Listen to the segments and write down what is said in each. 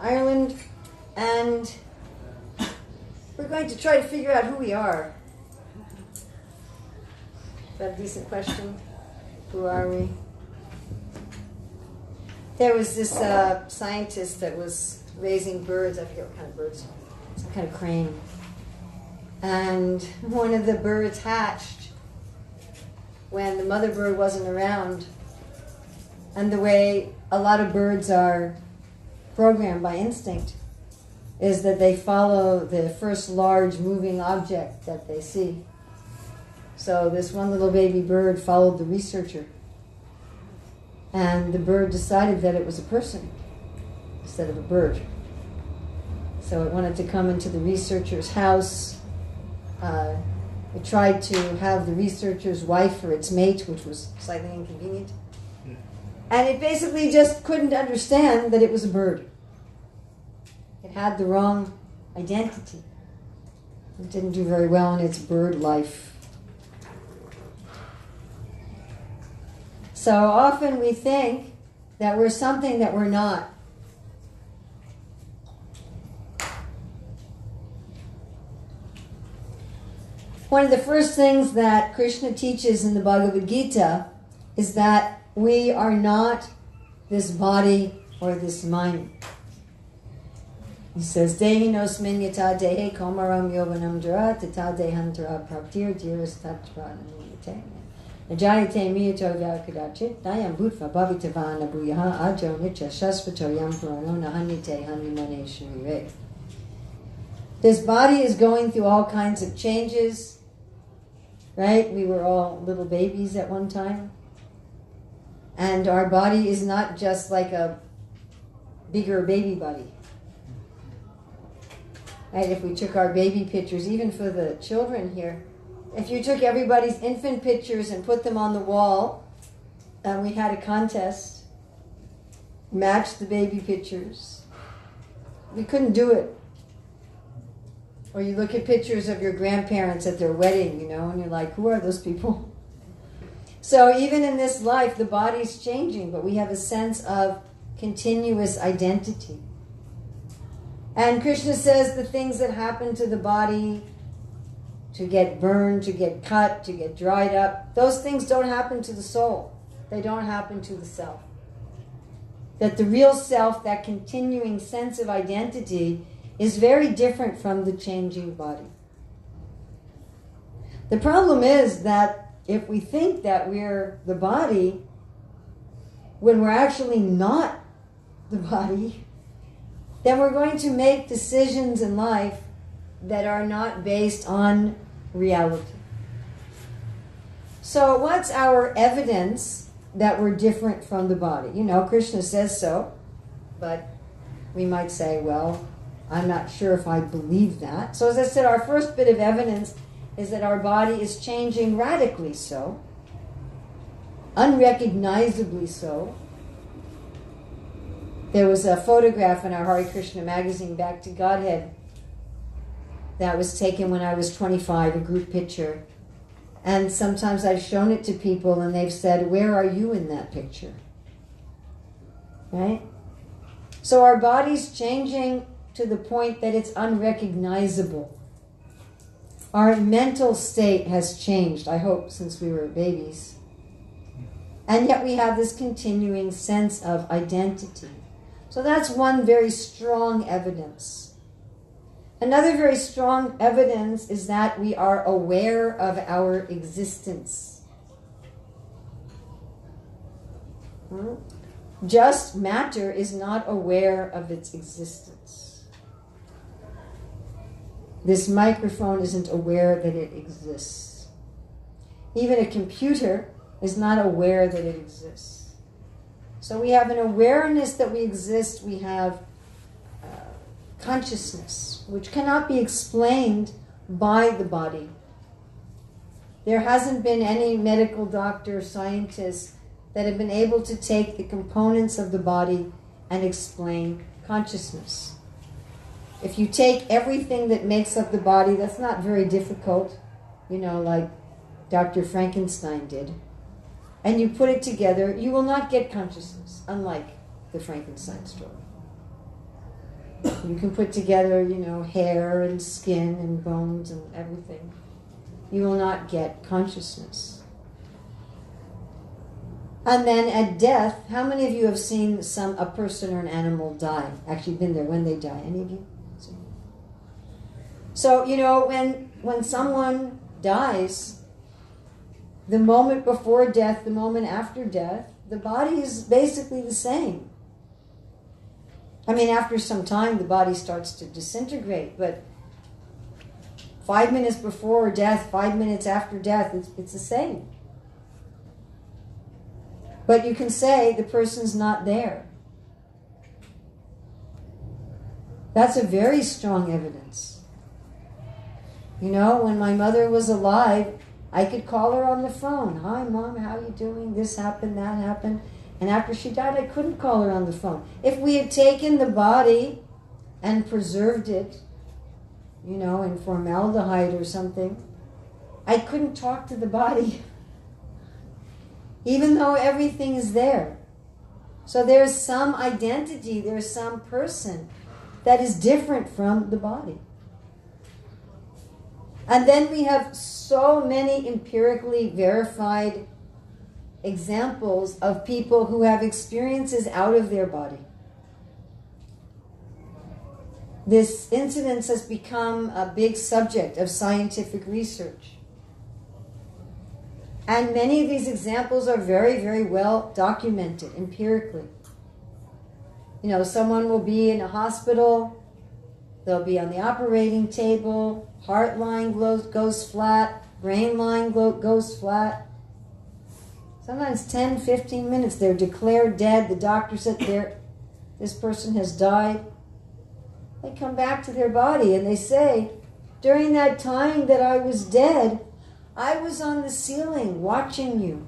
Ireland, and we're going to try to figure out who we are. Is that a decent question? Who are we? There was this scientist that was raising birds. I forget what kind of birds. Some kind of crane. And one of the birds hatched when the mother bird wasn't around. And the way a lot of birds are programmed by instinct is that they follow the first large moving object that they see. So this one little baby bird followed the researcher. And the bird decided that it was a person instead of a bird. So it wanted to come into the researcher's house. It tried to have the researcher's wife for its mate, which was slightly inconvenient. And it basically just couldn't understand that it was a bird. It had the wrong identity. It didn't do very well in its bird life. So often we think that we're something that we're not. One of the first things that Krishna teaches in the Bhagavad Gita is that we are not this body or this mind. He says, Dehi nosmin yata dehe komaram yovanam jara tata dehantara praptir dhiras tatra nanuyate. Najayate miyato vyakadachit nayam bhutva bhavitavana bhuyaha ajo nitya shasvato yam purano nahanyate hanimane sharire. This body is going through all kinds of changes, right? We were all little babies at one time. And our body is not just like a bigger baby body. Right? If we took our baby pictures, even for the children here, if you took everybody's infant pictures and put them on the wall, and we had a contest, match the baby pictures, we couldn't do it. Or you look at pictures of your grandparents at their wedding, you know, and you're like, who are those people? So even in this life, the body's changing, but we have a sense of continuous identity. And Krishna says the things that happen to the body, to get burned, to get cut, to get dried up, those things don't happen to the soul. They don't happen to the self. That the real self, that continuing sense of identity, is very different from the changing body. The problem is that if we think that we're the body, when we're actually not the body, then we're going to make decisions in life that are not based on reality. So what's our evidence that we're different from the body? You know, Krishna says so, but we might say, well, I'm not sure if I believe that. So as I said, our first bit of evidence is that our body is changing radically so, unrecognizably so. There was a photograph in our Hare Krishna magazine, Back to Godhead, that was taken when I was 25, a group picture. And sometimes I've shown it to people and they've said, where are you in that picture? Right? So our body's changing to the point that it's unrecognizable. Our mental state has changed, I hope, since we were babies. And yet we have this continuing sense of identity. So that's one very strong evidence. Another very strong evidence is that we are aware of our existence. Just matter is not aware of its existence. This microphone isn't aware that it exists. Even a computer is not aware that it exists. So we have an awareness that we exist. We have consciousness, which cannot be explained by the body. There hasn't been any medical doctor or scientist that have been able to take the components of the body and explain consciousness. If you take everything that makes up the body, that's not very difficult, you know, like Dr. Frankenstein did, and you put it together, you will not get consciousness, unlike the Frankenstein story. You can put together, hair and skin and bones and everything. You will not get consciousness. And then at death, how many of you have seen a person or an animal die? Actually been there when they die. Any of you? So, when someone dies, the moment before death, the moment after death, the body is basically the same. I mean, after some time, the body starts to disintegrate, but 5 minutes before death, 5 minutes after death, it's the same. But you can say the person's not there. That's a very strong evidence. When my mother was alive, I could call her on the phone. Hi, Mom, how you doing? This happened, that happened. And after she died, I couldn't call her on the phone. If we had taken the body and preserved it, in formaldehyde or something, I couldn't talk to the body, even though everything is there. So there's some identity, there's some person that is different from the body. And then we have so many empirically verified examples of people who have experiences out of their body. This incident has become a big subject of scientific research. And many of these examples are very, very well documented empirically. Someone will be in a hospital, they'll be on the operating table, heart line goes flat, brain line goes flat. Sometimes 10, 15 minutes, they're declared dead. The doctor said this person has died. They come back to their body and they say, during that time that I was dead, I was on the ceiling watching you.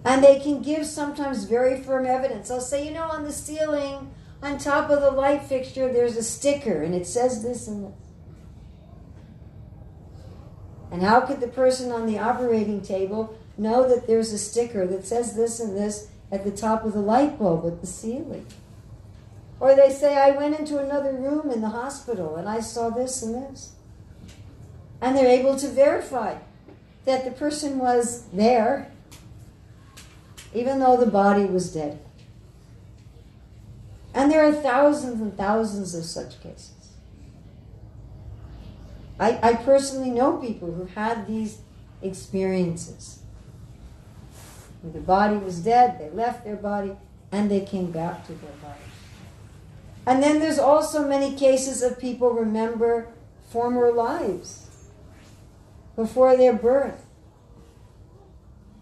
And they can give sometimes very firm evidence. They'll say, on the ceiling, on top of the light fixture, there's a sticker and it says this and this. And how could the person on the operating table know that there's a sticker that says this and this at the top of the light bulb at the ceiling? Or they say, I went into another room in the hospital and I saw this and this. And they're able to verify that the person was there, even though the body was dead. And there are thousands and thousands of such cases. I personally know people who had these experiences. The body was dead, they left their body, and they came back to their body. And then there's also many cases of people remember former lives before their birth.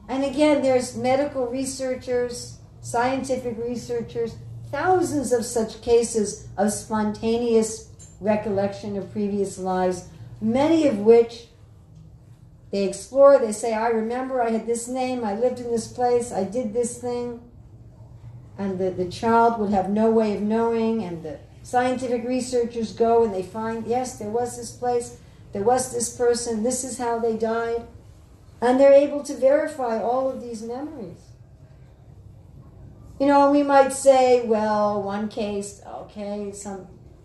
And again, there's medical researchers, scientific researchers, thousands of such cases of spontaneous recollection of previous lives, many of which they explore. They say, I remember I had this name, I lived in this place, I did this thing. And the child would have no way of knowing, and the scientific researchers go and they find, yes, there was this place, there was this person, this is how they died. And they're able to verify all of these memories. We might say, well, one case, okay,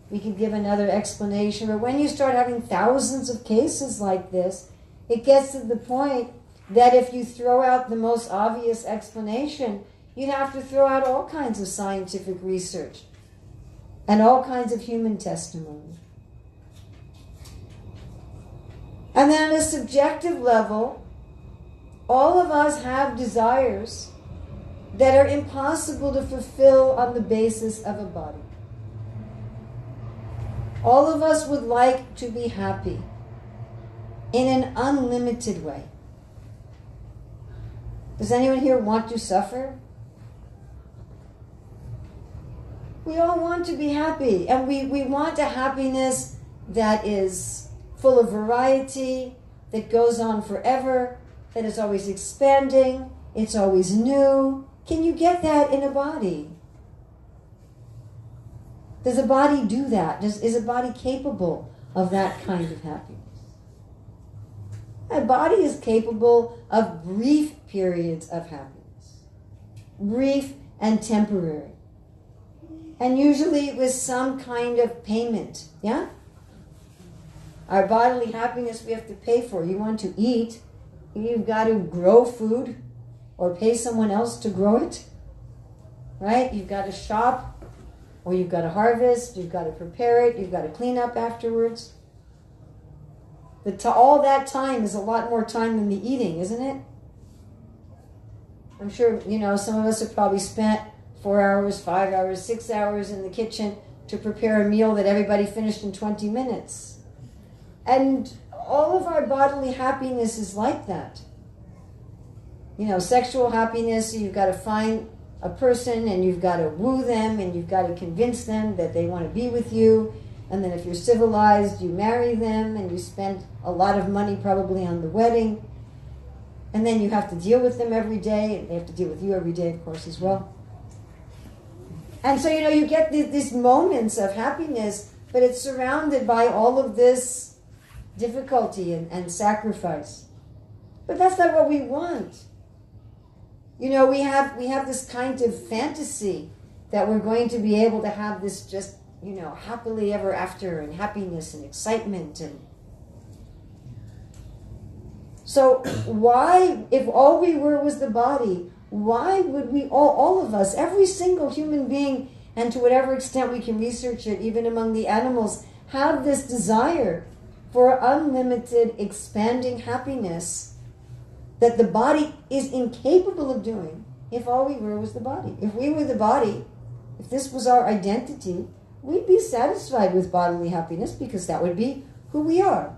we could give another explanation. But when you start having thousands of cases like this, it gets to the point that if you throw out the most obvious explanation, you'd have to throw out all kinds of scientific research and all kinds of human testimony. And then on a subjective level, all of us have desires that are impossible to fulfill on the basis of a body. All of us would like to be happy in an unlimited way. Does anyone here want to suffer? We all want to be happy, and we want a happiness that is full of variety, that goes on forever, that is always expanding, it's always new. Can you get that in a body? Does a body do that? Is a body capable of that kind of happiness? A body is capable of brief periods of happiness, brief and temporary. And usually with some kind of payment, yeah? Our bodily happiness we have to pay for. You want to eat, you've got to grow food or pay someone else to grow it, right? You've got to shop, or you've got to harvest, you've got to prepare it, you've got to clean up afterwards. All that time is a lot more time than the eating, isn't it? I'm sure, some of us have probably spent 4 hours, 5 hours, 6 hours in the kitchen to prepare a meal that everybody finished in 20 minutes. And all of our bodily happiness is like that. Sexual happiness, you've got to find a person and you've got to woo them and you've got to convince them that they want to be with you. And then if you're civilized, you marry them and you spend a lot of money probably on the wedding. And then you have to deal with them every day, and they have to deal with you every day, of course, as well. And so, you get these moments of happiness, but it's surrounded by all of this difficulty and sacrifice. But that's not what we want. We have this kind of fantasy that we're going to be able to have this just, happily ever after, and happiness and excitement. And so why, if all we were was the body, why would we, all of us, every single human being, and to whatever extent we can research it, even among the animals, have this desire for unlimited, expanding happiness that the body is incapable of doing if all we were was the body? If we were the body, if this was our identity, we'd be satisfied with bodily happiness because that would be who we are.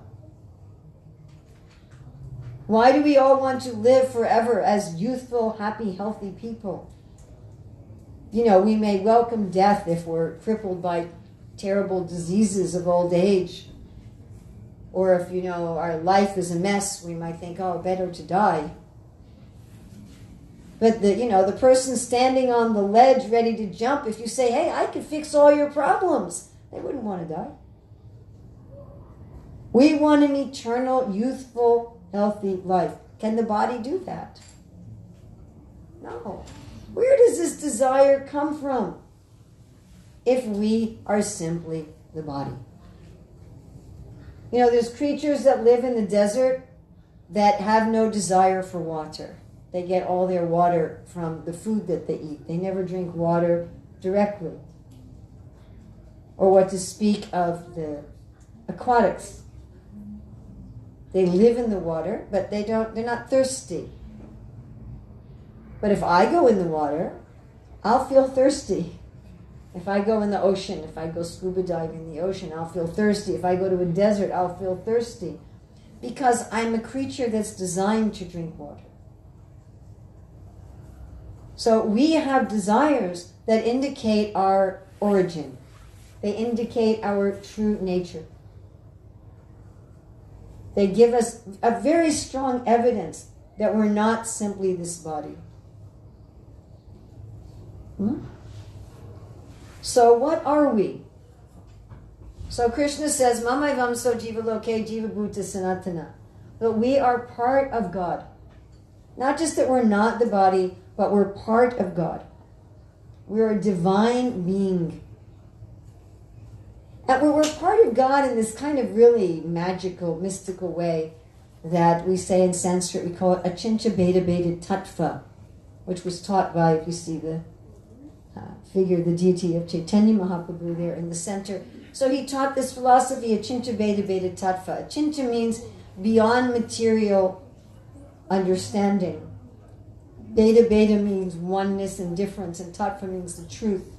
Why do we all want to live forever as youthful, happy, healthy people? We may welcome death if we're crippled by terrible diseases of old age. Or if, our life is a mess, we might think, oh, better to die. But the person standing on the ledge ready to jump, if you say, hey, I can fix all your problems, they wouldn't want to die. We want an eternal, youthful, healthy life. Can the body do that? No. Where does this desire come from if we are simply the body? There's creatures that live in the desert that have no desire for water. They get all their water from the food that they eat. They never drink water directly. Or what to speak of the aquatics. They live in the water, but they're not thirsty. But if I go in the water, I'll feel thirsty. If I go in the ocean, if I go scuba diving in the ocean, I'll feel thirsty. If I go to a desert, I'll feel thirsty. Because I'm a creature that's designed to drink water. So we have desires that indicate our origin. They indicate our true nature. They give us a very strong evidence that we're not simply this body. So what are we? So Krishna says, Mamai Vamso Jiva Loke Jiva Bhuta Sanatana. But we are part of God. Not just that we're not the body, but we're part of God. We're a divine being. And we're part of God in this kind of really magical, mystical way that we say in Sanskrit, we call it Achincha Beta Beta Tattva, which was taught by, if you see the figure, the deity of Chaitanya Mahaprabhu there in the center. So he taught this philosophy, Achincha Beta Beta Tattva. Achincha means beyond material understanding. Beta Beta means oneness and difference, and Tattva means the truth.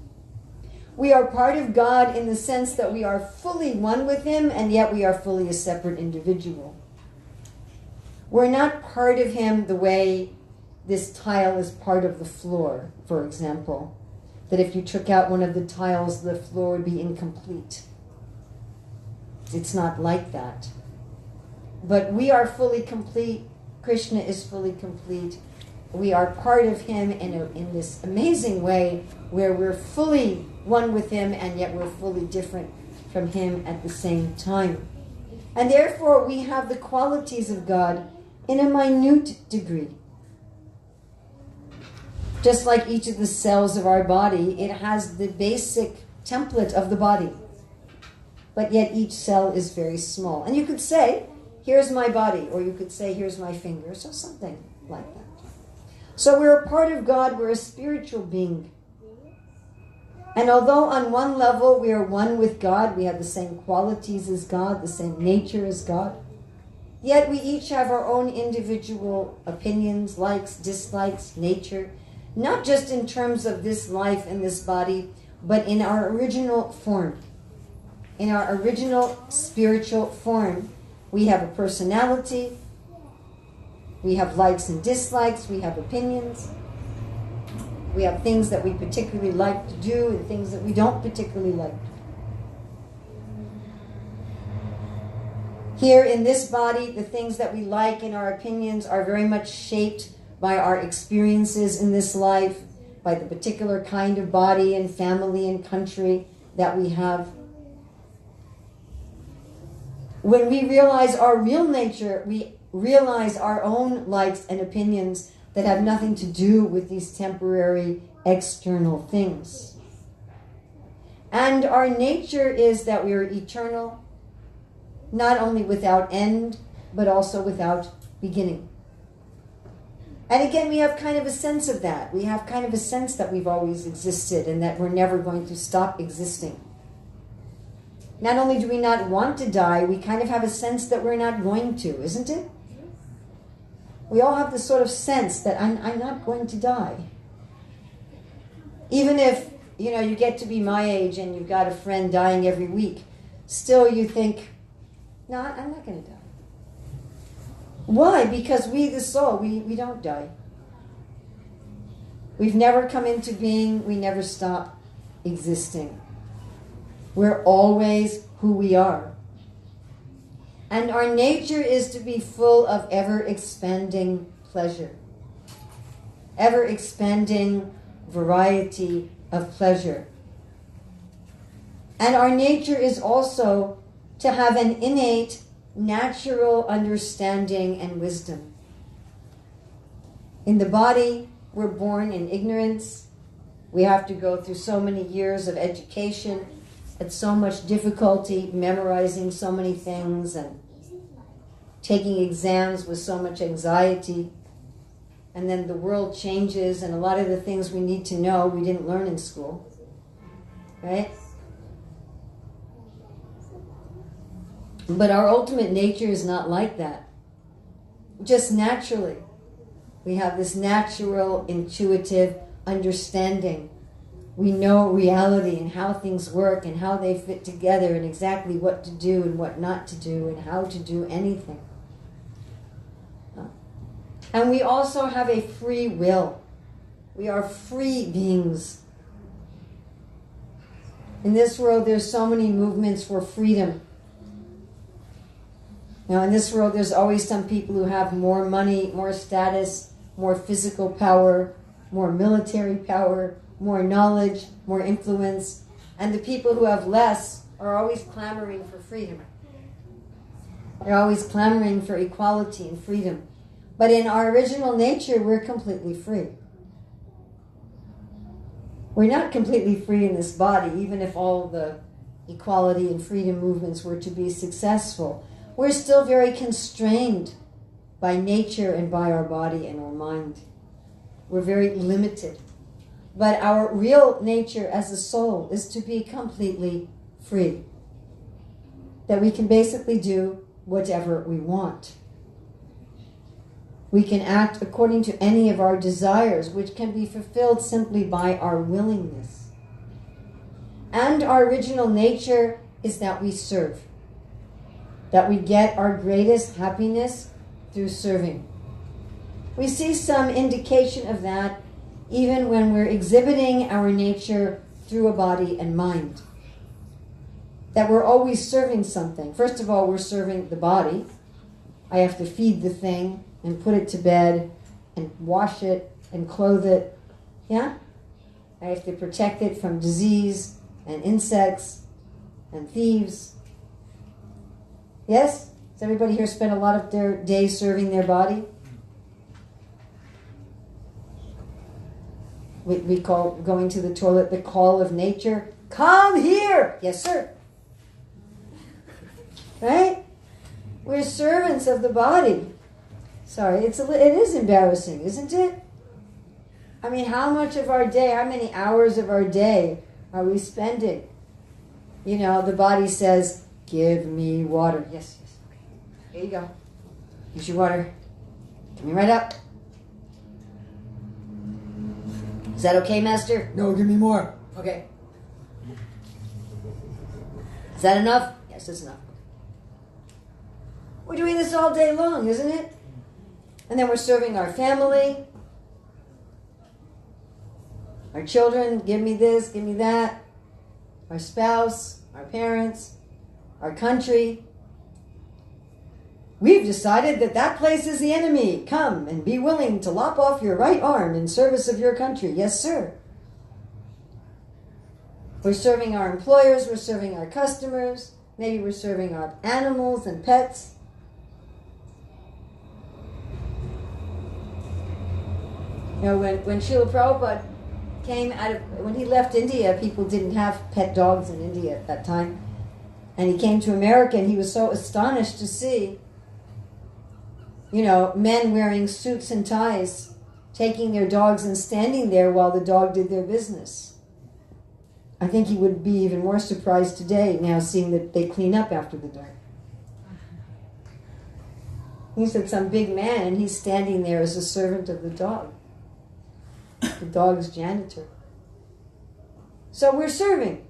We are part of God in the sense that we are fully one with Him, and yet we are fully a separate individual. We're not part of Him the way this tile is part of the floor, for example. That if you took out one of the tiles, the floor would be incomplete. It's not like that. But we are fully complete. Krishna is fully complete. We are part of Him in this amazing way where we're fully one with Him and yet we're fully different from Him at the same time. And therefore we have the qualities of God in a minute degree. Just like each of the cells of our body, it has the basic template of the body. But yet each cell is very small. And you could say, here's my body, or you could say, here's my fingers, or something like that. So we're a part of God, we're a spiritual being. And although on one level we are one with God, we have the same qualities as God, the same nature as God, yet we each have our own individual opinions, likes, dislikes, nature, not just in terms of this life and this body, but in our original form. In our original spiritual form, we have a personality, we have likes and dislikes, we have opinions, we have things that we particularly like to do and things that we don't particularly like to do. Here in this body, the things that we like and our opinions are very much shaped by our experiences in this life, by the particular kind of body and family and country that we have. When we realize our real nature, we realize our own likes and opinions that have nothing to do with these temporary external things. And our nature is that we are eternal, not only without end, but also without beginning. And again, we have kind of a sense of that. We have kind of a sense that we've always existed and that we're never going to stop existing. Not only do we not want to die, we kind of have a sense that we're not going to, isn't it? We all have this sort of sense that I'm not going to die. Even if, you get to be my age and you've got a friend dying every week, still you think, no, I'm not going to die. Why? Because we, the soul, we don't die. We've never come into being. We never stop existing. We're always who we are. And our nature is to be full of ever-expanding pleasure. Ever-expanding variety of pleasure. And our nature is also to have an innate natural understanding and wisdom. In the body, we're born in ignorance. We have to go through so many years of education, at so much difficulty memorizing so many things and taking exams with so much anxiety. And then the world changes and a lot of the things we need to know we didn't learn in school. Right? But our ultimate nature is not like that. Just naturally. We have this natural, intuitive understanding. We know reality and how things work and how they fit together and exactly what to do and what not to do and how to do anything. And we also have a free will. We are free beings. In this world, there's so many movements for freedom. Now, in this world, there's always some people who have more money, more status, more physical power, more military power, more knowledge, more influence. And the people who have less are always clamoring for freedom. They're always clamoring for equality and freedom. But in our original nature, we're completely free. We're not completely free in this body, even if all the equality and freedom movements were to be successful. We're still very constrained by nature and by our body and our mind. We're very limited. But our real nature as a soul is to be completely free. That we can basically do whatever we want. We can act according to any of our desires, which can be fulfilled simply by our willingness. And our original nature is that we serve. That we get our greatest happiness through serving. We see some indication of that even when we're exhibiting our nature through a body and mind. That we're always serving something. First of all, we're serving the body. I have to feed the thing and put it to bed and wash it and clothe it. Yeah? I have to protect it from disease and insects and thieves. Yes? Does everybody here spend a lot of their day serving their body? We call going to the toilet the call of nature. Come here! Yes, sir. Right? We're servants of the body. Sorry, it is embarrassing, isn't it? I mean, how much of our day, how many hours of our day are we spending? You know, the body says, give me water. Yes, yes. Okay. Here you go. Here's your water. Coming right up. Is that okay, Master? No, give me more. Okay. Is that enough? Yes, it's enough. We're doing this all day long, isn't it? And then we're serving our family, our children, give me this, give me that, our spouse, our parents, our country. We've decided that that place is the enemy. Come and be willing to lop off your right arm in service of your country. Yes, sir. We're serving our employers, we're serving our customers, maybe we're serving our animals and pets. You know, when Srila Prabhupada when he left India, people didn't have pet dogs in India at that time. And he came to America and he was so astonished to see, you know, men wearing suits and ties, taking their dogs and standing there while the dog did their business. I think he would be even more surprised today now seeing that they clean up after the dog. He said some big man and he's standing there as a servant of the dog. The dog's janitor. So we're serving.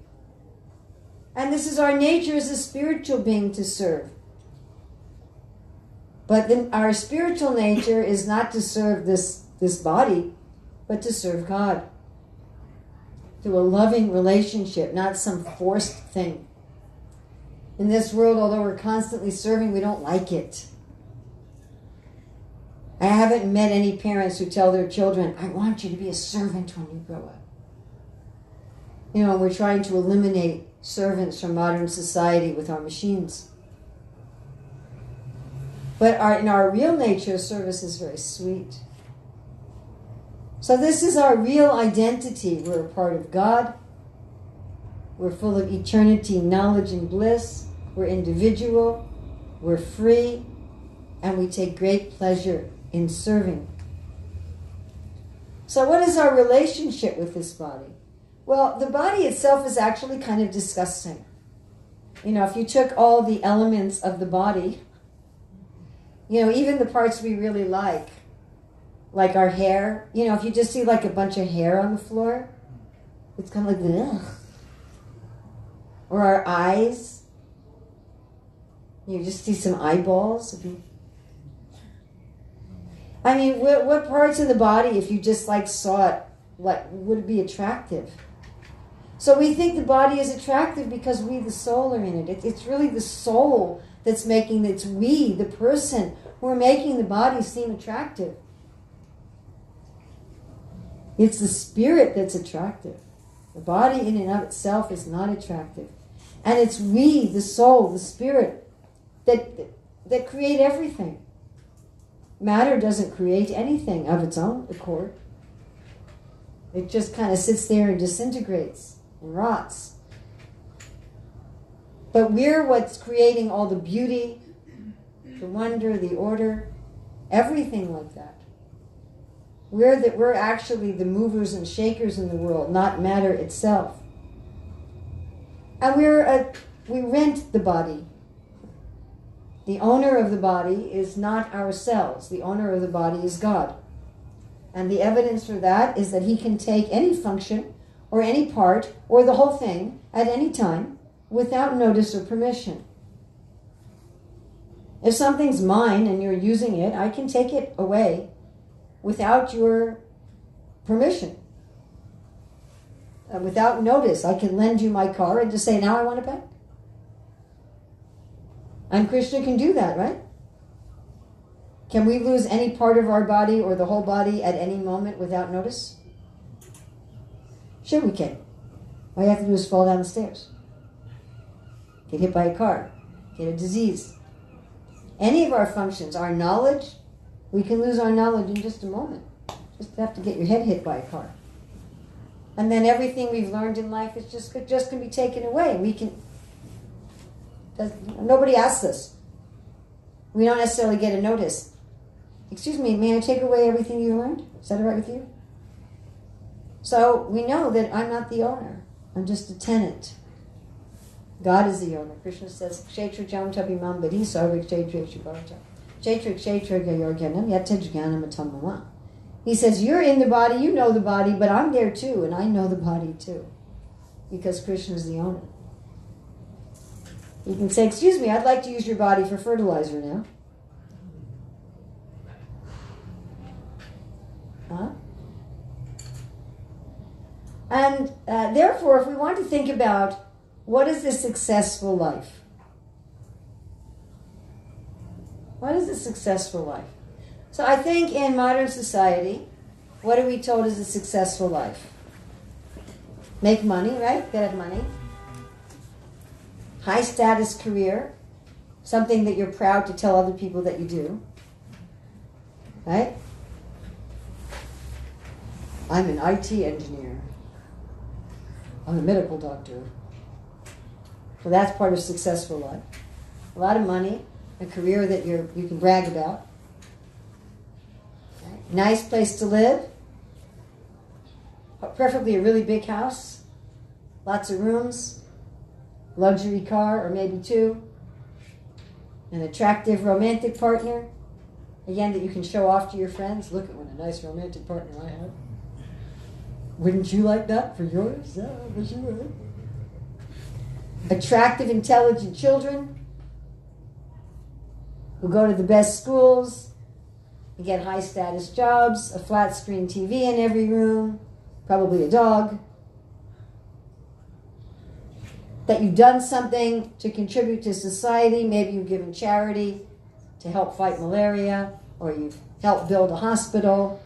And this is our nature as a spiritual being to serve. But then our spiritual nature is not to serve this body, but to serve God. Through a loving relationship, not some forced thing. In this world, although we're constantly serving, we don't like it. I haven't met any parents who tell their children, I want you to be a servant when you grow up. You know, we're trying to eliminate servants from modern society with our machines. But in our real nature, service is very sweet. So this is our real identity. We're a part of God. We're full of eternity, knowledge, and bliss. We're individual. We're free. And we take great pleasure in serving. So what is our relationship with this body? Well, the body itself is actually kind of disgusting. You know, if you took all the elements of the body, you know, even the parts we really like our hair, you know, if you just see like a bunch of hair on the floor, it's kind of like, ugh. Or our eyes, you just see some eyeballs. I mean, what parts of the body, if you just like saw it, what would it be attractive? So we think the body is attractive because we, the soul, are in it. It's really the soul that's making, it's we, the person, who are making the body seem attractive. It's the spirit that's attractive. The body in and of itself is not attractive. And it's we, the soul, the spirit, that create everything. Matter doesn't create anything of its own accord. It just kind of sits there and disintegrates and rots. But we're what's creating all the beauty, the wonder, the order, everything like that. We're actually the movers and shakers in the world, not matter itself. And we rent the body. The owner of the body is not ourselves. The owner of the body is God. And the evidence for that is that he can take any function or any part or the whole thing at any time without notice or permission. If something's mine and you're using it, I can take it away without your permission. Without notice, I can lend you my car and just say, now I want it back. And Krishna can do that, right? Can we lose any part of our body or the whole body at any moment without notice? Sure we can. All you have to do is fall down the stairs. Get hit by a car. Get a disease. Any of our functions, our knowledge, we can lose our knowledge in just a moment. Just have to get your head hit by a car. And then everything we've learned in life is just can be taken away. Nobody asks us. We don't necessarily get a notice. Excuse me, may I take away everything you learned? Is that all right with you? So we know that I'm not the owner. I'm just a tenant. God is the owner. Krishna says, Kshetra jam tabimam badi sarvik kshetra shubhavata. Kshetra kshetra gayorganam yatajganam atamama. He says, you're in the body, you know the body, but I'm there too, and I know the body too. Because Krishna is the owner. You can say, excuse me, I'd like to use your body for fertilizer now. Huh? And therefore, if we want to think about what is a successful life? What is a successful life? So I think in modern society, what are we told is a successful life? Make money, right? Get money. High status career. Something that you're proud to tell other people that you do. Right? I'm an IT engineer. I'm a medical doctor. So that's part of successful life. A lot of money, a career that you can brag about. Right? Nice place to live. Preferably a really big house. Lots of rooms. Luxury car, or maybe two. An attractive romantic partner. Again, that you can show off to your friends. Look at what a nice romantic partner I have. Wouldn't you like that for yours? Yeah, for sure. Attractive, intelligent children who go to the best schools and get high status jobs, a flat screen TV in every room, probably a dog. That you've done something to contribute to society. Maybe you've given charity to help fight malaria, or you've helped build a hospital.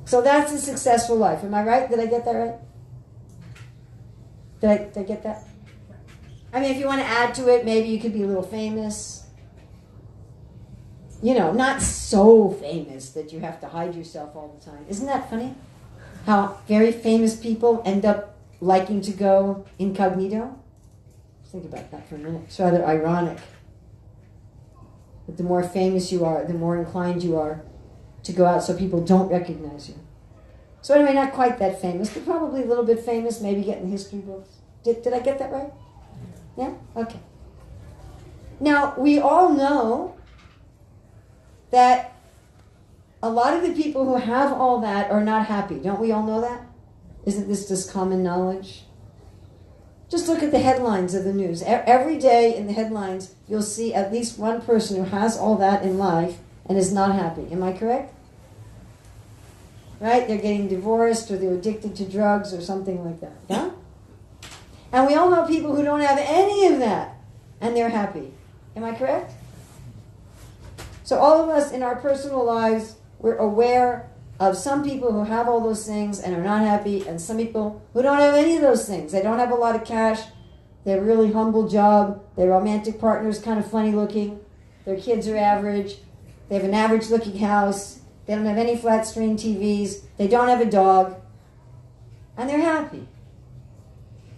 So that's a successful life. Am I right? Did I get that right? Did I get that? I mean, if you want to add to it, maybe you could be a little famous. You know, not so famous that you have to hide yourself all the time. Isn't that funny? How very famous people end up liking to go incognito? Think about that for a minute. It's rather ironic. But the more famous you are, the more inclined you are to go out so people don't recognize you. So anyway, not quite that famous, but probably a little bit famous, maybe get in history books. Did I get that right? Yeah? Okay. Now, we all know that a lot of the people who have all that are not happy. Don't we all know that? Isn't this just common knowledge? Just look at the headlines of the news. Every day in the headlines, you'll see at least one person who has all that in life and is not happy. Am I correct? Right? They're getting divorced, or they're addicted to drugs, or something like that. Yeah? And we all know people who don't have any of that, and they're happy. Am I correct? So all of us in our personal lives, we're aware of some people who have all those things and are not happy, and some people who don't have any of those things. They don't have a lot of cash. They have a really humble job. Their romantic partner is kind of funny looking. Their kids are average. They have an average looking house. They don't have any flat screen TVs. They don't have a dog. And they're happy.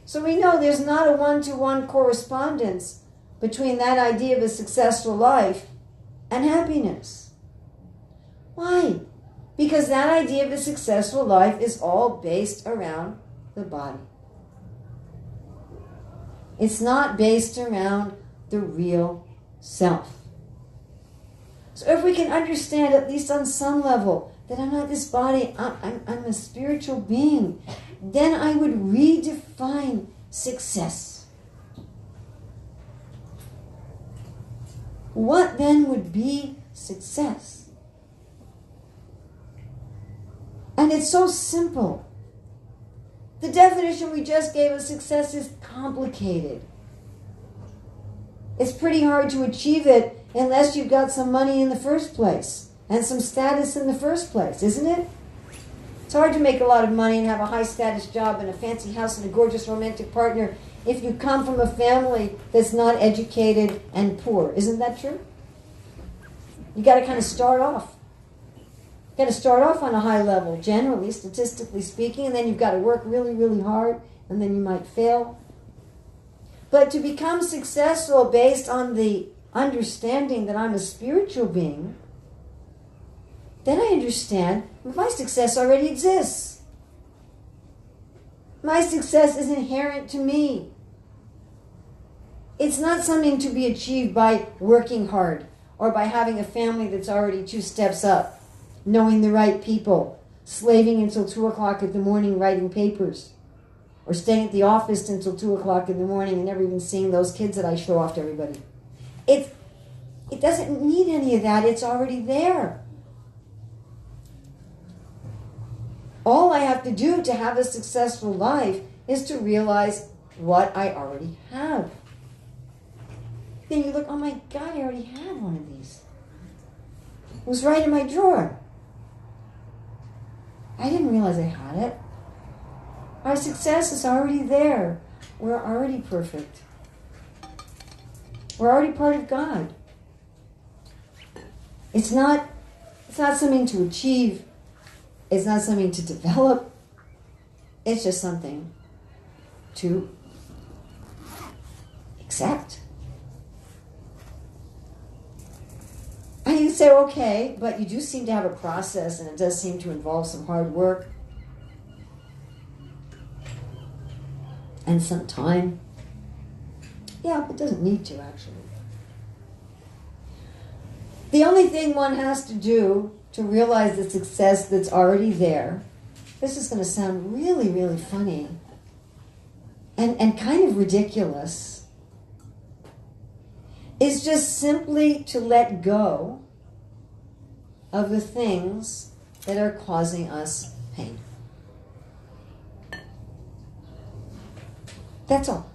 So we know there's not a one-to-one correspondence between that idea of a successful life and happiness. Why? Because that idea of a successful life is all based around the body. It's not based around the real self. So if we can understand, at least on some level, that I'm not this body, I'm a spiritual being, then I would redefine success. What then would be success? And it's so simple. The definition we just gave of success is complicated. It's pretty hard to achieve it unless you've got some money in the first place and some status in the first place, isn't it? It's hard to make a lot of money and have a high status job and a fancy house and a gorgeous romantic partner if you come from a family that's not educated and poor. Isn't that true? You got to kind of start off. Got to start off on a high level, generally, statistically speaking, and then you've got to work really, really hard, and then you might fail. But to become successful based on the understanding that I'm a spiritual being, then I understand my success already exists. My success is inherent to me. It's not something to be achieved by working hard or by having a family that's already 2 steps up, knowing the right people, slaving until 2 o'clock in the morning writing papers, or staying at the office until 2 o'clock in the morning and never even seeing those kids that I show off to everybody. It doesn't need any of that. It's already there. All I have to do to have a successful life is to realize what I already have. Then you look, oh my God, I already have one of these. It was right in my drawer. I didn't realize I had it. Our success is already there. We're already perfect. We're already part of God. It's not something to achieve. It's not something to develop. It's just something to accept. And you say, okay, but you do seem to have a process, and it does seem to involve some hard work and some time. Yeah, it doesn't need to, actually. The only thing one has to do to realize the success that's already there, this is going to sound really, really funny and kind of ridiculous, is just simply to let go of the things that are causing us pain. That's all.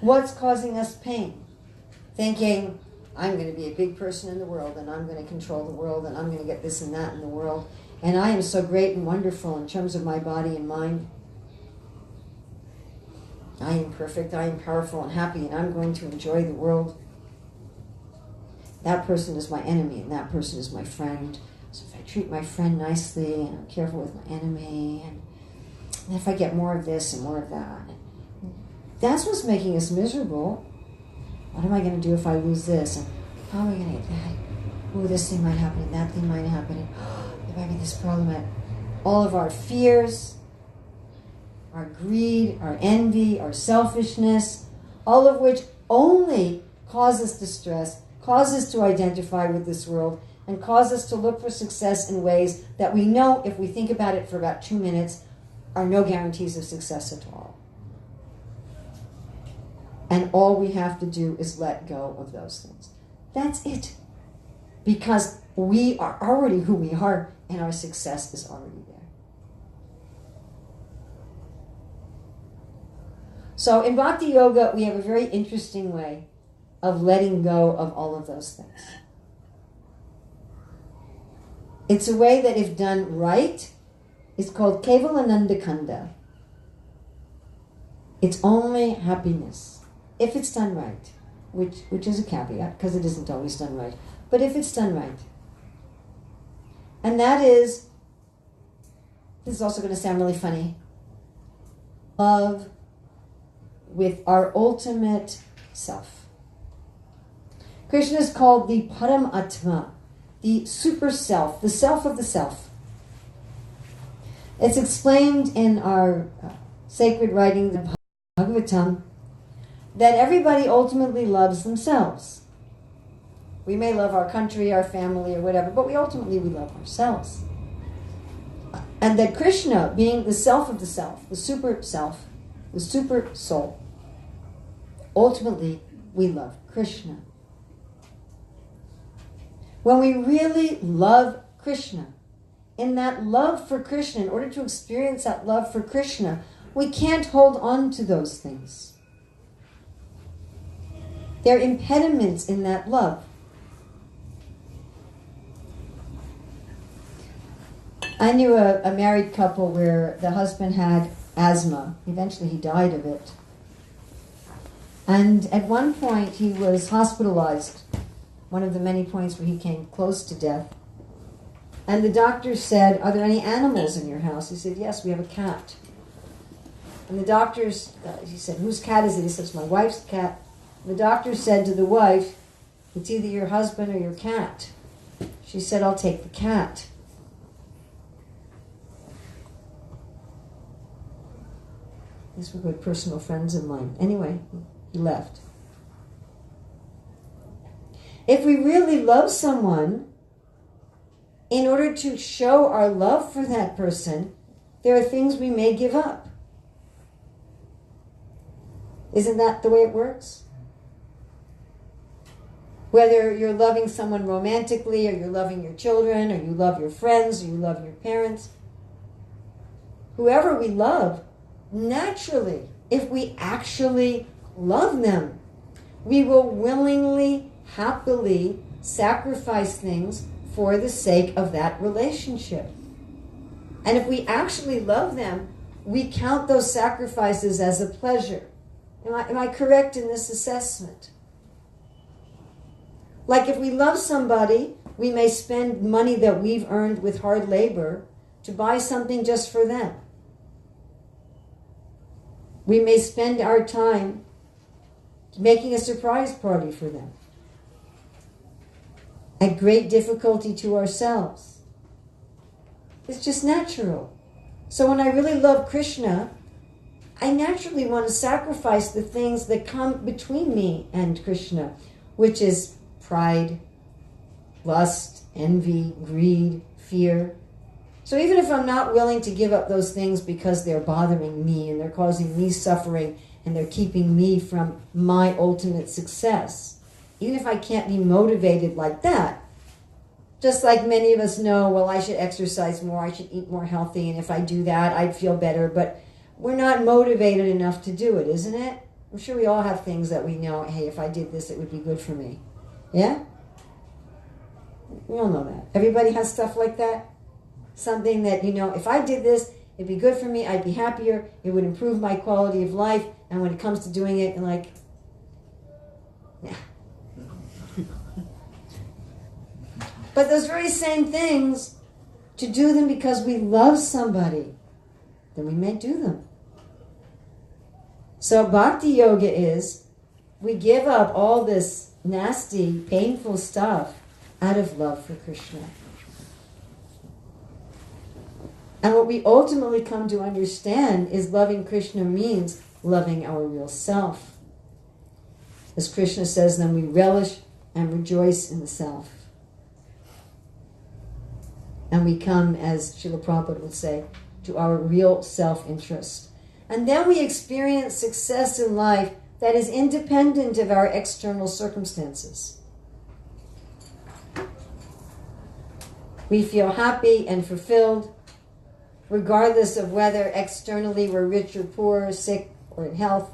What's causing us pain? Thinking, I'm going to be a big person in the world, and I'm going to control the world, and I'm going to get this and that in the world, and I am so great and wonderful in terms of my body and mind. I am perfect, I am powerful and happy, and I'm going to enjoy the world. That person is my enemy, and that person is my friend. So if I treat my friend nicely, and I'm careful with my enemy, and if I get more of this and more of that, that's what's making us miserable. What am I going to do if I lose this? And how am I going to get that? Oh, this thing might happen, and that thing might happen, and there might be this problem. All of our fears, our greed, our envy, our selfishness, all of which only cause us distress, cause us to identify with this world, and cause us to look for success in ways that we know, if we think about it for about 2 minutes, are no guarantees of success at all. And all we have to do is let go of those things. That's it. Because we are already who we are, and our success is already there. So in Bhakti Yoga, we have a very interesting way of letting go of all of those things. It's a way that, if done right, is called Kevalananda Kanda. It's only happiness. If it's done right, which is a caveat, because it isn't always done right. But if it's done right. And that is, this is also going to sound really funny, love with our ultimate self. Krishna is called the Paramatma, the super self, the self of the self. It's explained in our sacred writing, the Bhagavatam, that everybody ultimately loves themselves. We may love our country, our family, or whatever, but we love ourselves. And that Krishna, being the self of the self, the super soul, ultimately we love Krishna. When we really love Krishna, in that love for Krishna, in order to experience that love for Krishna, we can't hold on to those things. There are impediments in that love. I knew a married couple where the husband had asthma. Eventually he died of it. And at one point he was hospitalized, one of the many points where he came close to death. And the doctor said, "Are there any animals in your house?" He said, "Yes, we have a cat." And the doctors, he said, "Whose cat is it?" He says, "My wife's cat." The doctor said to the wife, "It's either your husband or your cat." She said, "I'll take the cat." These were good personal friends of mine. Anyway, he left. If we really love someone, in order to show our love for that person, there are things we may give up. Isn't that the way it works? Whether you're loving someone romantically, or you're loving your children, or you love your friends, or you love your parents, whoever we love, naturally, if we actually love them, we will willingly, happily sacrifice things for the sake of that relationship. And if we actually love them, we count those sacrifices as a pleasure. Am I correct in this assessment? Like if we love somebody, we may spend money that we've earned with hard labor to buy something just for them. We may spend our time making a surprise party for them, at great difficulty to ourselves. It's just natural. So when I really love Krishna, I naturally want to sacrifice the things that come between me and Krishna, which is pride, lust, envy, greed, fear. So even if I'm not willing to give up those things because they're bothering me and they're causing me suffering and they're keeping me from my ultimate success, even if I can't be motivated like that, just like many of us know, well, I should exercise more, I should eat more healthy, and if I do that, I'd feel better, but we're not motivated enough to do it, isn't it? I'm sure we all have things that we know, hey, if I did this, it would be good for me. Yeah? We all know that. Everybody has stuff like that. Something that, if I did this, it'd be good for me, I'd be happier, it would improve my quality of life, and when it comes to doing it, yeah. But those very same things, to do them because we love somebody, then we may do them. So bhakti yoga is, we give up all this nasty, painful stuff out of love for Krishna. And what we ultimately come to understand is loving Krishna means loving our real self. As Krishna says, then we relish and rejoice in the self. And we come, as Srila Prabhupada would say, to our real self-interest. And then we experience success in life that is independent of our external circumstances. We feel happy and fulfilled, regardless of whether externally we're rich or poor, sick or in health,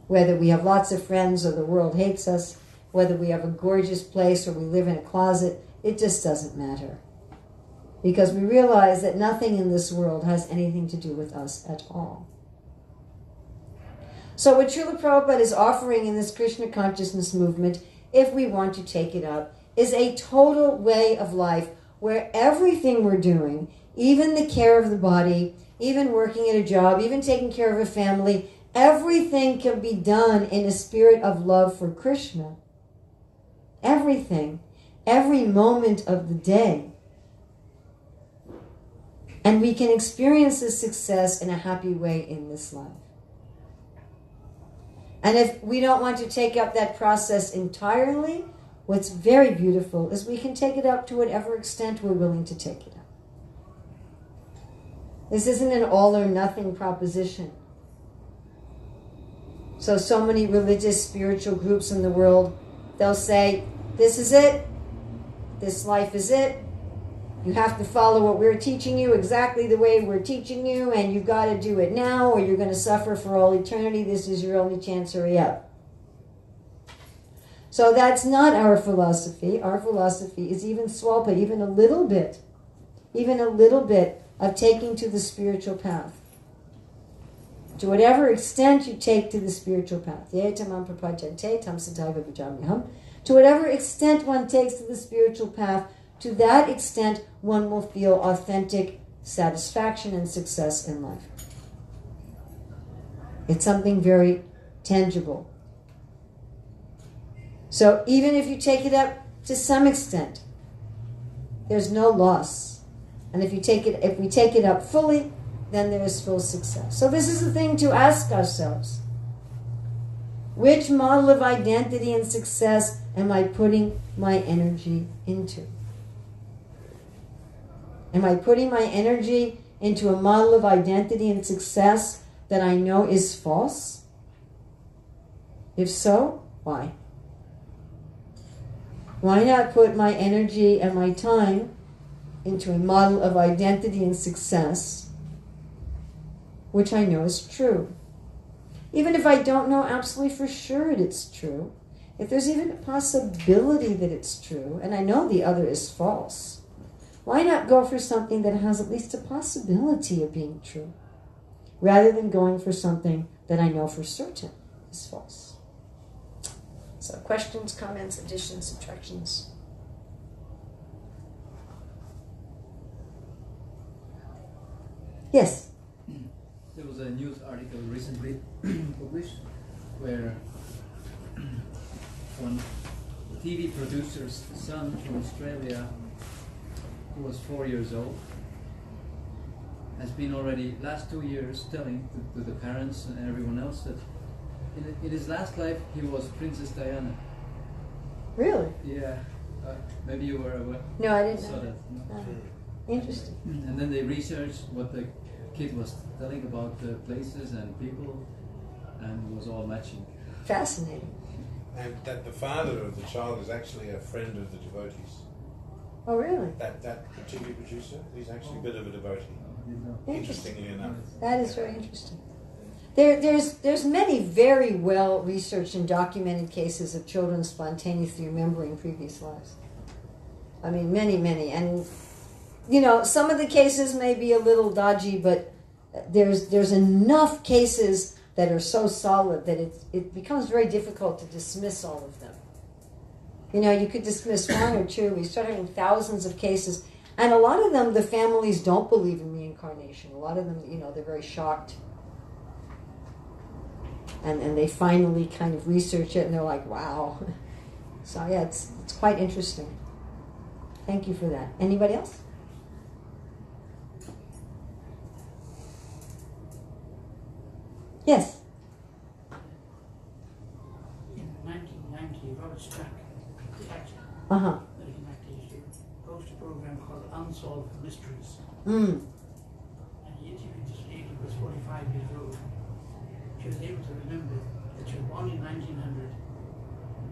whether we have lots of friends or the world hates us, whether we have a gorgeous place or we live in a closet, it just doesn't matter. Because we realize that nothing in this world has anything to do with us at all. So what Srila Prabhupada is offering in this Krishna consciousness movement, if we want to take it up, is a total way of life where everything we're doing, even the care of the body, even working at a job, even taking care of a family, everything can be done in a spirit of love for Krishna. Everything. Every moment of the day. And we can experience this success in a happy way in this life. And if we don't want to take up that process entirely, what's very beautiful is we can take it up to whatever extent we're willing to take it up. This isn't an all or nothing proposition. So many religious, spiritual groups in the world, they'll say, this is it, this life is it, you have to follow what we're teaching you exactly the way we're teaching you, and you've got to do it now or you're going to suffer for all eternity. This is your only chance, hurry up. So that's not our philosophy. Our philosophy is even swalpa, even a little bit of taking to the spiritual path. To whatever extent you take to the spiritual path. To whatever extent one takes to the spiritual path, to that extent one will feel authentic satisfaction and success in life. It's something very tangible. So even if you take it up to some extent, there's no loss. And if we take it up fully, then there is full success. So this is the thing to ask ourselves. Which model of identity and success am I putting my energy into? Am I putting my energy into a model of identity and success that I know is false? If so, why? Why not put my energy and my time into a model of identity and success which I know is true? Even if I don't know absolutely for sure it's true, if there's even a possibility that it's true, and I know the other is false, why not go for something that has at least a possibility of being true, rather than going for something that I know for certain is false? So questions, comments, additions, subtractions? Yes? There was a news article recently published where one TV producer's son from Australia, who was 4 years old, has been already last 2 years telling to the parents and everyone else that in his last life he was Princess Diana. Really? Yeah. Maybe you were aware. No, I didn't saw know that. that. Interesting. And then they researched what the kid was telling about the places and people, and it was all matching. Fascinating. And that the father of the child is actually a friend of the devotees. Oh, really? That particular producer, he's actually a bit of a devotee. Interestingly enough. That is very interesting. There's many very well researched and documented cases of children spontaneously remembering previous lives. I mean, many. And, you know, some of the cases may be a little dodgy, but there's enough cases that are so solid that it becomes very difficult to dismiss all of them. You know, you could dismiss one or two. We start having thousands of cases. And a lot of them, the families don't believe in reincarnation. A lot of them, you know, they're very shocked. And they finally kind of research it, and they're like, wow. So, yeah, it's quite interesting. Thank you for that. Anybody else? Yes? In 1990, Robert Stack, the actor, American actor, used to host a program called Unsolved Mysteries. And he interviewed this lady who was 45 years old. She was able to remember that she was born in 1900,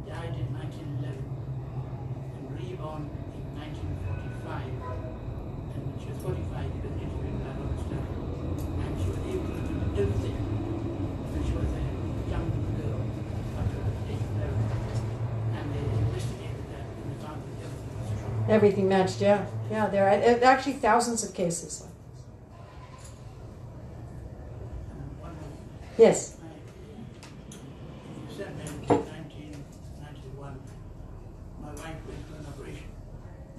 died in 1911, and reborn in 1945. And when she was 45, she was interviewed by Robert Stack, and she was able to remember everything when she was a young girl after taking therapy. And they investigated that and they found that everything was true. Everything matched, yeah. Yeah, there are actually thousands of cases. Yes. In December 1991, my wife went for an operation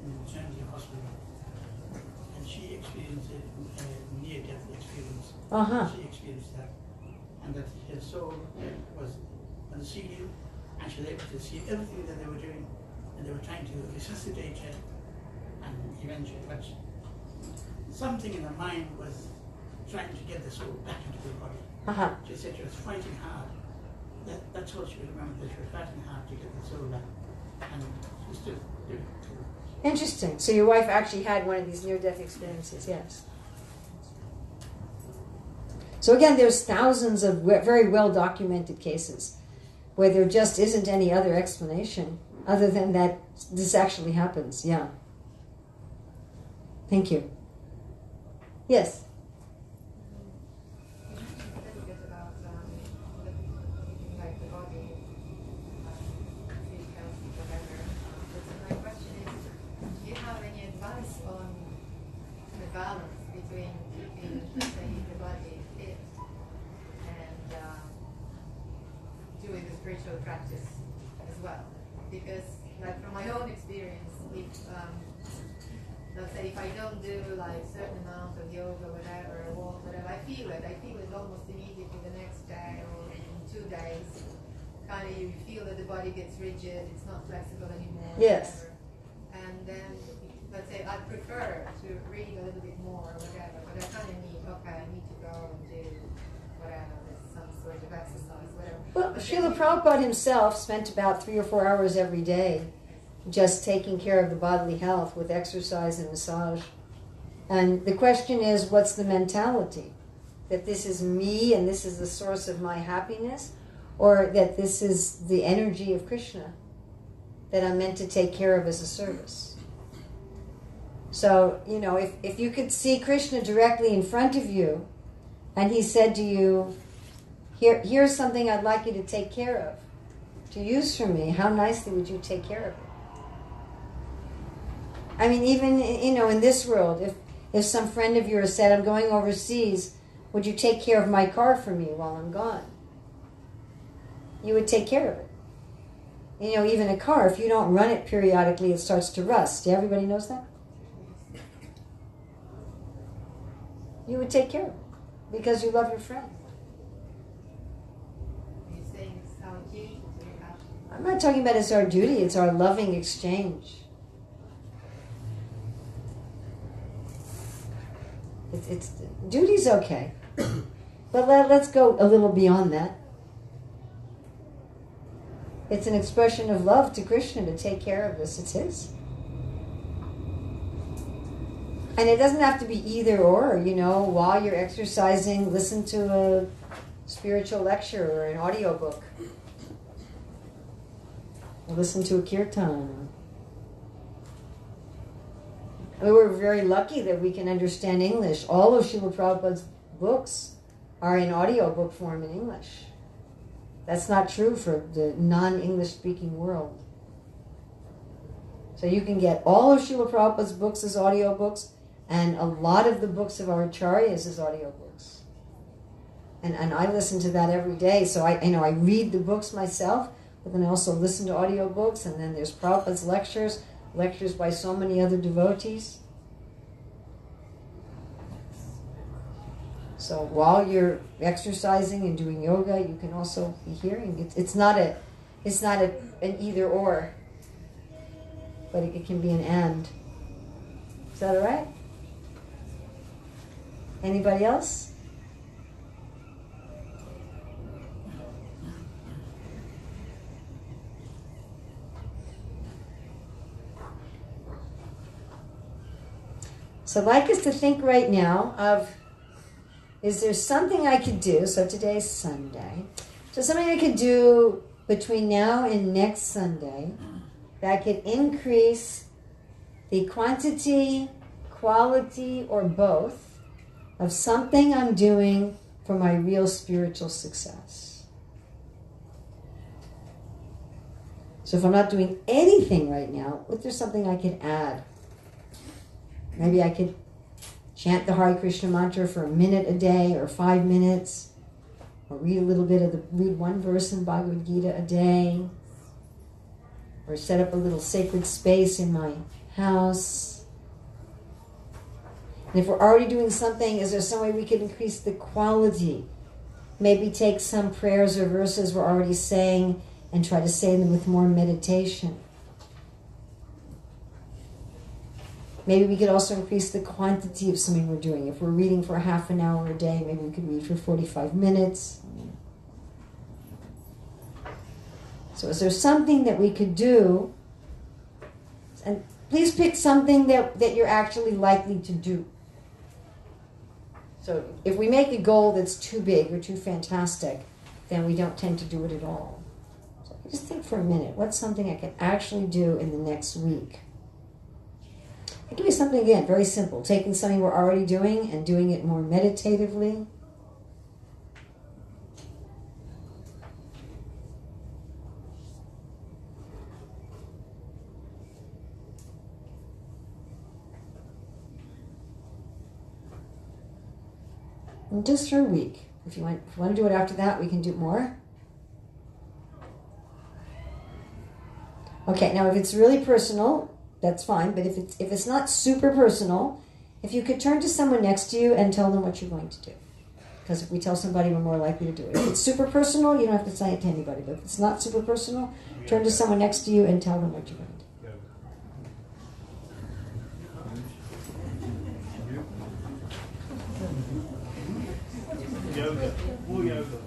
in the maternity hospital, and she experienced a near-death experience. She experienced that, and that her soul was on the ceiling, and she was able to see everything that they were doing, and they were trying to resuscitate her, and eventually, but something in her mind was trying to get the soul back into the body. She said she was fighting hard. That's what she remembered, that she was fighting hard to get the soul back. And she still doing it. Interesting. So your wife actually had one of these near-death experiences, yes. So again, there's thousands of very well-documented cases where there just isn't any other explanation other than that this actually happens, yeah. Thank you. Yes? Balance between keeping, let's say, the body fit and doing the spiritual practice as well. Because like from my own experience, if let's say if I don't do like certain amount of yoga, whatever, or walk, whatever, I feel it almost immediately the next day or in 2 days. Kind of you feel that the body gets rigid, it's not flexible anymore. Yes. Whatever. And then, let's say I prefer to read a little bit more or whatever, but I kind of need to go and do whatever, some sort of exercise, whatever. Well, But Srila then Prabhupada himself spent about 3 or 4 hours every day just taking care of the bodily health with exercise and massage. And the question is, what's the mentality? That this is me and this is the source of my happiness? Or that this is the energy of Krishna that I'm meant to take care of as a service? So, if you could see Krishna directly in front of you and he said to you, here's something I'd like you to take care of, to use for me, how nicely would you take care of it? I mean, even, in this world, if some friend of yours said, I'm going overseas, would you take care of my car for me while I'm gone? You would take care of it. Even a car, if you don't run it periodically, it starts to rust. Everybody knows that? You would take care of it because you love your friend. you're saying it's our duty to look after. I'm not talking about it's our duty, it's our loving exchange. It's duty's okay. But let's go a little beyond that. It's an expression of love to Krishna to take care of this. It's his. And it doesn't have to be either or, while you're exercising, listen to a spiritual lecture or an audiobook. Or listen to a kirtan. We were very lucky that we can understand English. All of Srila Prabhupada's books are in audiobook form in English. That's not true for the non-English speaking world. So you can get all of Srila Prabhupada's books as audiobooks, and a lot of the books of our acharyas as audiobooks. And I listen to that every day. So I read the books myself, but then I also listen to audiobooks, and then there's Prabhupada's lectures by so many other devotees. So while you're exercising and doing yoga, you can also be hearing. It's not an either or, but it can be an and. Is that all right? Anybody else? So I'd like us to think right now of, is there something I could do? So today's Sunday. So something I could do between now and next Sunday that could increase the quantity, quality, or both of something I'm doing for my real spiritual success. So if I'm not doing anything right now, if there's something I could add, maybe I could chant the Hare Krishna mantra for a minute a day or 5 minutes, or read one verse in Bhagavad Gita a day, or set up a little sacred space in my house. And if we're already doing something, is there some way we could increase the quality? Maybe take some prayers or verses we're already saying and try to say them with more meditation. Maybe we could also increase the quantity of something we're doing. If we're reading for half an hour a day, maybe we could read for 45 minutes. So is there something that we could do? And please pick something that you're actually likely to do. So if we make a goal that's too big or too fantastic, then we don't tend to do it at all. So just think for a minute. What's something I can actually do in the next week? I'll give you something, again, very simple. Taking something we're already doing and doing it more meditatively. And just for a week. If you want to do it after that, we can do more. Okay, now if it's really personal, that's fine. But if it's not super personal, if you could turn to someone next to you and tell them what you're going to do. Because if we tell somebody, we're more likely to do it. If it's super personal, you don't have to say it to anybody. But if it's not super personal, turn to someone next to you and tell them what you're going to do. Yoga. More yoga.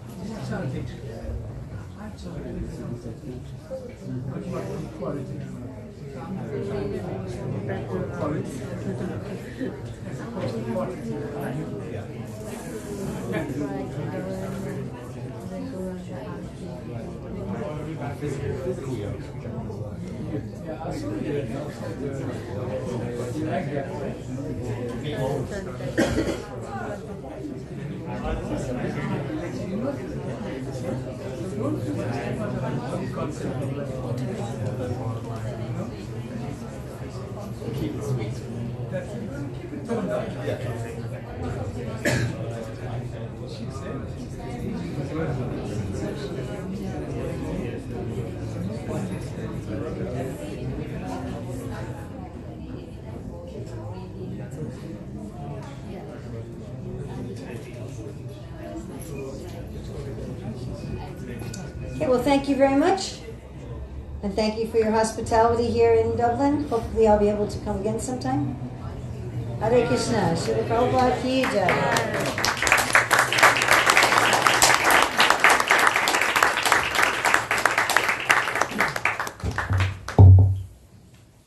Keep it sweet. Okay, well, thank you very much. And thank you for your hospitality here in Dublin. Hopefully I'll be able to come again sometime. Hare Krishna. Shri Prabhupada ki jai.